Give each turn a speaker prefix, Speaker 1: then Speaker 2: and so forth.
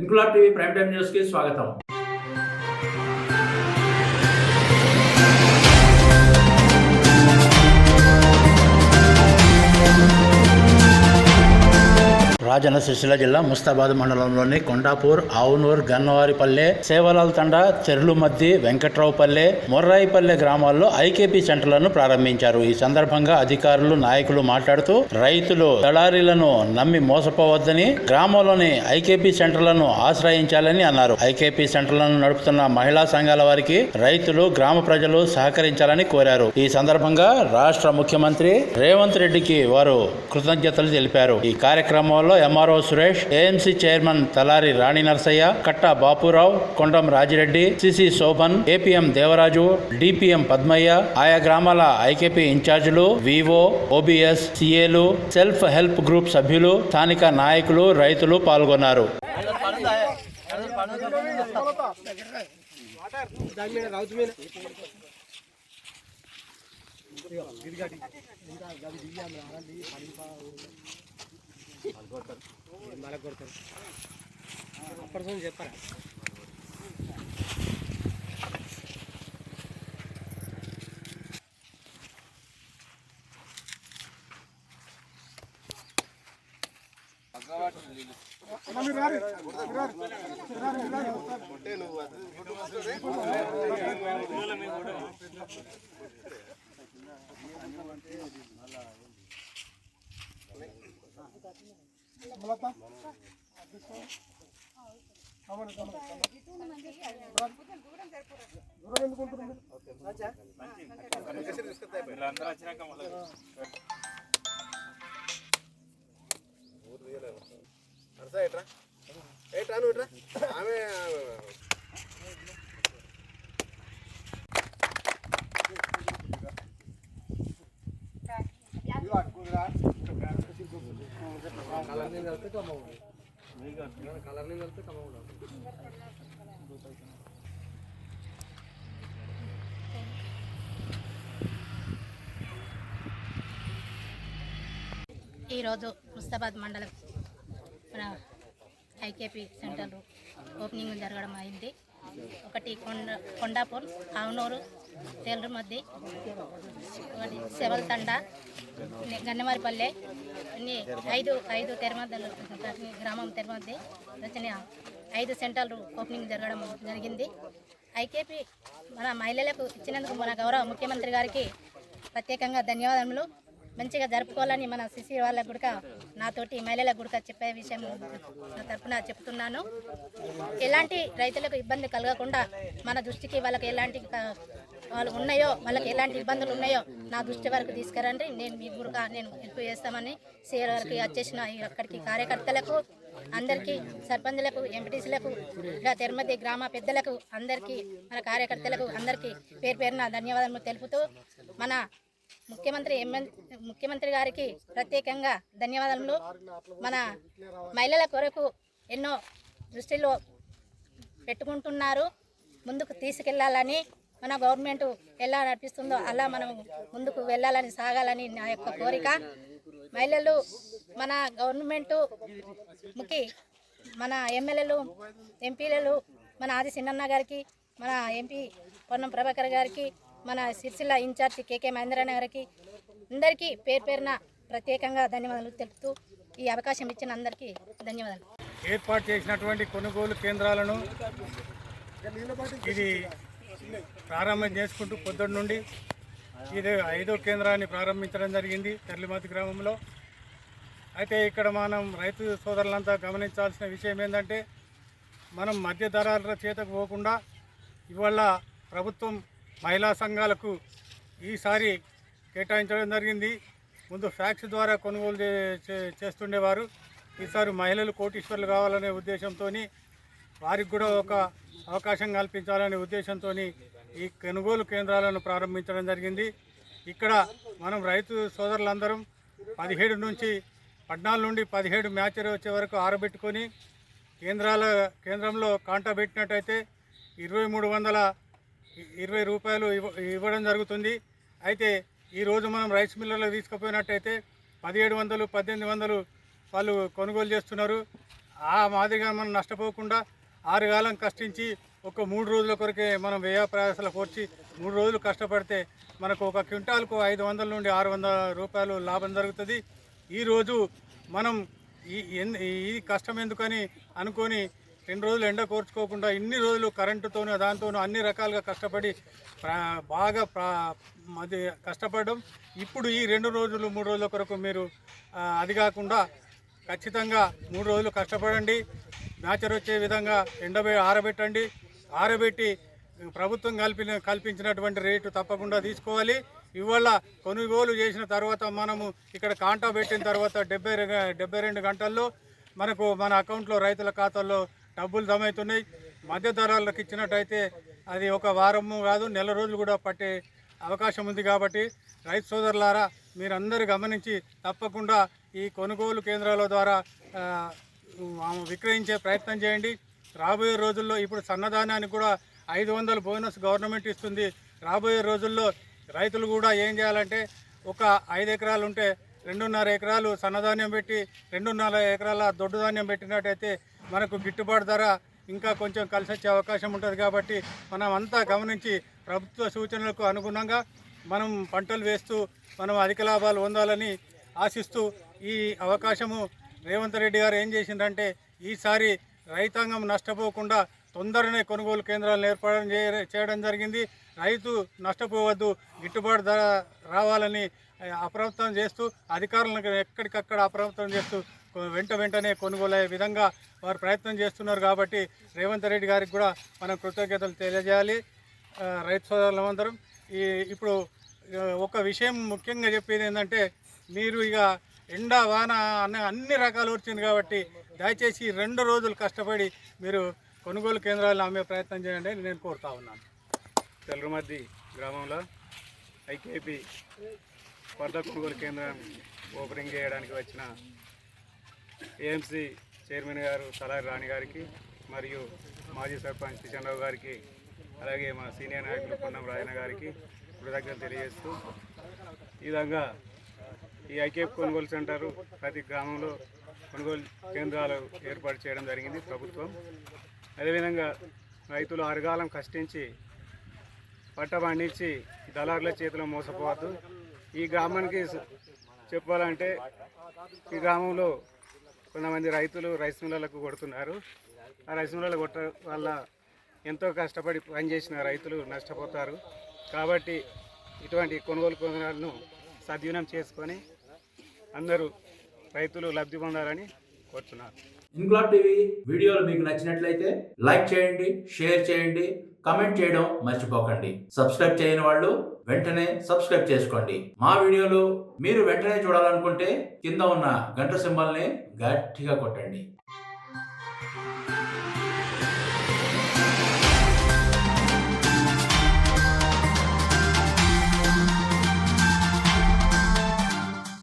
Speaker 1: Inquilab TV prime time news కి స్వాగతం. రాజన్న సిరిసిల్ల జిల్లా ముస్తాబాద్ మండలంలోని కొండాపూర్, ఆవునూర్, గన్నవారిపల్లె, సేవలాల్ తండా, చెర్లుమద్ది, వెంకట్రావుపల్లె, మొర్రాయిపల్లె గ్రామాల్లో ఐకేపీ సెంటర్లను ప్రారంభించారు. ఈ సందర్భంగా అధికారులు, నాయకులు మాట్లాడుతూ రైతులు దళారీలను నమ్మి మోసపోవద్దని, గ్రామంలోని ఐకేపీ సెంటర్లను ఆశ్రయించాలని అన్నారు. ఐకేపీ సెంటర్లను నడుపుతున్న మహిళా సంఘాల వారికి రైతులు, గ్రామ ప్రజలు సహకరించాలని కోరారు. ఈ సందర్భంగా రాష్ట్ర ముఖ్యమంత్రి రేవంత్ రెడ్డికి వారు కృతజ్ఞతలు తెలిపారు. ఈ కార్యక్రమంలో MRO Suresh, AMC chairman Talari Rani Narasaiah, Katta Bapurao, Kondam Rajireddy, CC Shobhan, APM Devaraju, DPM Padmaiah, ఆయా గ్రామాల ఐకేపీ ఇన్ఛార్జీలు, వివో, ఓబీఎస్, సిఏలు, సెల్ఫ్ హెల్ప్ గ్రూప్ సభ్యులు, స్థానిక నాయకులు, రైతులు పాల్గొన్నారు.
Speaker 2: చెప్పరా
Speaker 3: ఈరోజు ముస్తాబాద్ మండలం మన ఐకేపీ సెంటర్ ఓపెనింగ్ జరగడం అయింది. ఒకటి కొండాపూర్, ఆవునూరు, చెర్లుమద్ది, సేవల్ తండా, గన్నవారిపల్లె అన్ని ఐదు తెరమద్దలు గ్రామం తెరమద్ది వచ్చిన 5 సెంటర్లు ఓపెనింగ్ జరగడం జరిగింది. ఐకేపీ మన మహిళలకు ఇచ్చినందుకు మన గౌరవ ముఖ్యమంత్రి గారికి ప్రత్యేకంగా ధన్యవాదములు. మంచిగా జరుపుకోవాలని మన సిసి వాళ్ళ గుడక, నాతోటి మహిళల గుడక చెప్పే విషయం నా తరఫున చెప్తున్నాను. ఎలాంటి రైతులకు ఇబ్బంది కలగకుండా మన దృష్టికి వాళ్ళకి ఎలాంటి వాళ్ళు ఉన్నాయో, వాళ్ళకి ఎలాంటి ఇబ్బందులు ఉన్నాయో నా దృష్టి వరకు తీసుకురండి. నేను మీ గుడక హెల్ప్ చేస్తామని సిఆర్ గారికి వచ్చేసిన అక్కడికి కార్యకర్తలకు అందరికీ, సర్పంచులకు, ఎంపీటీసీలకు, ఇలా తిరుమతి గ్రామ పెద్దలకు అందరికీ, మన కార్యకర్తలకు అందరికీ పేరు పేరున ధన్యవాదాలు తెలుపుతూ మన ముఖ్యమంత్రి గారికి ప్రత్యేకంగా ధన్యవాదాలు. మన మహిళల కొరకు ఎన్నో దృష్టిలో పెట్టుకుంటున్నారు. ముందుకు తీసుకెళ్లాలని, మన గవర్నమెంట్ ఎలా నడిపిస్తుందో అలా మనం ముందుకు వెళ్ళాలని, సాగాలని నా యొక్క కోరిక. మహిళలు మన గవర్నమెంట్ మన ఎమ్మెల్యేలు, ఎంపీలు, మన ఆది సిన్నన్న గారికి, మన ఎంపీ పొన్నం ప్రభాకర్ గారికి, మన సిరిసిల్ల ఇన్ఛార్జి కేకే మహేంద్రన్న గారికి అందరికీ పేరు పేరున ప్రత్యేకంగా ధన్యవాదాలు తెలుపుతూ ఈ అవకాశం ఇచ్చిన అందరికీ ధన్యవాదాలు.
Speaker 2: ఏర్పాటు చేసినటువంటి కొనుగోలు కేంద్రాలను ఇది ప్రారంభం చేసుకుంటూ పొద్దున్న నుండి ఇది 5వ కేంద్రాన్ని ప్రారంభించడం జరిగింది చెర్లుమద్ది గ్రామంలో. అయితే ఇక్కడ మనం రైతు సోదరులంతా గమనించాల్సిన విషయం ఏంటంటే, మనం మధ్య దళారుల చేతకు పోకుండా ఇవాళ ప్రభుత్వం మహిళా సంఘాలకు ఈసారి కేటాయించడం జరిగింది. ముందు ఫ్యాక్స్ ద్వారా కొనుగోలు చేస్తుండేవారు. ఈసారి మహిళలు కోటీశ్వర్లు కావాలనే ఉద్దేశంతో, వారికి కూడా ఒక అవకాశం కల్పించాలనే ఉద్దేశంతో ఈ కొనుగోలు కేంద్రాలను ప్రారంభించడం జరిగింది. ఇక్కడ మనం రైతు సోదరులందరం 14 నుండి 17 మ్యాచ్ వచ్చే వరకు ఆరబెట్టుకొని కేంద్రంలో కాంటా పెట్టినట్టయితే 2320 రూపాయలు ఇవ్వడం జరుగుతుంది. అయితే ఈరోజు మనం రైస్ మిల్లర్లకు తీసుకుపోయినట్టయితే 1700, 1800 వాళ్ళు కొనుగోలు చేస్తున్నారు. ఆ మాదిరిగా మనం నష్టపోకుండా 6 కాలం కష్టించి ఒక 3 రోజుల కొరకే మనం వ్యయ ప్రయాసాలు కోర్చి 3 రోజులు కష్టపడితే మనకు ఒక క్వింటాల్కు 500 నుండి 600 రూపాయలు లాభం జరుగుతుంది. ఈరోజు మనం ఈ కష్టం ఎందుకని అనుకొని 2 రోజులు ఎండ కోర్చుకోకుండా ఇన్ని రోజులు కరెంటుతోనూ దాంతోనూ అన్ని రకాలుగా కష్టపడి బాగా అది కష్టపడడం. ఇప్పుడు ఈ 2 రోజులు 3 రోజుల కొరకు మీరు అది కాకుండా ఖచ్చితంగా 3 రోజులు కష్టపడండి. మ్యాచర్ వచ్చే విధంగా ఆరబెట్టండి. ఆరబెట్టి ప్రభుత్వం కల్పించినటువంటి రేటు తప్పకుండా తీసుకోవాలి. ఇవాళ కొనుగోలు చేసిన తర్వాత మనము ఇక్కడ కాంటా పెట్టిన తర్వాత 72 గంటల్లో మనకు మన అకౌంట్లో రైతుల ఖాతాల్లో డబ్బులు జమ అవుతున్నాయి. మధ్యధరలకు ఇచ్చినట్టయితే అది ఒక వారము కాదు, నెల రోజులు కూడా పట్టే అవకాశం ఉంది. కాబట్టి రైతు సోదరులారా, మీరందరూ గమనించి తప్పకుండా ఈ కొనుగోలు కేంద్రాల ద్వారా విక్రయించే ప్రయత్నం చేయండి. రాబోయే రోజుల్లో ఇప్పుడు సన్నధాన్యానికి కూడా 500 బోనస్ గవర్నమెంట్ ఇస్తుంది. రాబోయే రోజుల్లో రైతులు కూడా ఏం చేయాలంటే ఒక 5 ఎకరాలు ఉంటే 2.5 ఎకరాలు సన్నధాన్యం పెట్టి 2.5 ఎకరాల దొడ్డు ధాన్యం పెట్టినట్టయితే మనకు గిట్టుబాటు ధర ఇంకా కొంచెం కలిసి వచ్చే అవకాశం ఉంటుంది. కాబట్టి మనం అంతా గమనించి ప్రభుత్వ సూచనలకు అనుగుణంగా మనం పంటలు వేస్తూ మనం అధిక లాభాలు పొందాలని ఆశిస్తూ ఈ అవకాశము రేవంత్ రెడ్డి గారు ఏం చేసిందంటే ఈసారి రైతాంగం నష్టపోకుండా తొందరనే కొనుగోలు కేంద్రాలను చేయడం జరిగింది. రైతు నష్టపోవద్దు, గిట్టుబాటు ధర రావాలని అప్రమత్తం చేస్తూ అధికారులను ఎక్కడికక్కడ అప్రమత్తం చేస్తూ వెంటనే కొనుగోలు అయ్యే విధంగా వారు ప్రయత్నం చేస్తున్నారు. కాబట్టి రేవంత్ రెడ్డి గారికి కూడా మనం కృతజ్ఞతలు తెలియజేయాలి. రైతు సోదరులందరం ఇప్పుడు ఒక విషయం ముఖ్యంగా చెప్పేది ఏంటంటే, మీరు ఇక ఎండ వాన అన్ని రకాలు వచ్చింది కాబట్టి దయచేసి 2 రోజులు కష్టపడి మీరు కొనుగోలు కేంద్రాలను అమ్మే ప్రయత్నం చేయండి నేను కోరుతా ఉన్నాను.
Speaker 4: తెల్లమద్ది గ్రామంలో ఐకేపీ వరద కొనుగోలు కేంద్రం ఓపెనింగ్ చేయడానికి వచ్చిన ఏఎంసీ చైర్మన్ గారు సలారి రాణి గారికి మరియు మాజీ సర్పంచ్ కిషన్రావు గారికి అలాగే మా సీనియర్ నాయకులు పొన్నం రాయన గారికి కృతజ్ఞతలు తెలియజేస్తూ ఈ విధంగా ఈ ఐకేపీ కొనుగోలు సెంటరు ప్రతి గ్రామంలో కొనుగోలు కేంద్రాలు ఏర్పాటు చేయడం జరిగింది ప్రభుత్వం. అదేవిధంగా రైతులు అరగాలం కష్టించి పంట పండించి దళారుల చేతిలో మోసపోవద్దు. ఈ గ్రామానికి చెప్పాలంటే ఈ గ్రామంలో కొంతమంది రైతులు రైస్ మిల్లర్లకు కొడుతున్నారు. ఆ రైస్ మిల్లర్లు కొట్టడం వల్ల ఎంతో కష్టపడి పనిచేసిన రైతులు నష్టపోతారు. కాబట్టి ఇటువంటి కొనుగోలు కేంద్రాలను సద్వినియోగం చేసుకొని అందరూ రైతులు లబ్ధి పొందాలని కోరుతున్నారు.
Speaker 1: ఇంక్లాబ్ టీవీ వీడియోలు మీకు నచ్చినట్లయితే లైక్ చేయండి, షేర్ చేయండి, కమెంట్ చేయడం మర్చిపోకండి. సబ్స్క్రైబ్ చేయని వాళ్ళు వెంటనే సబ్స్క్రైబ్ చేసుకోండి. మా వీడియోలు మీరు వెంటనే చూడాలనుకుంటే కింద ఉన్న గంట సింబల్ని గట్టిగా కొట్టండి.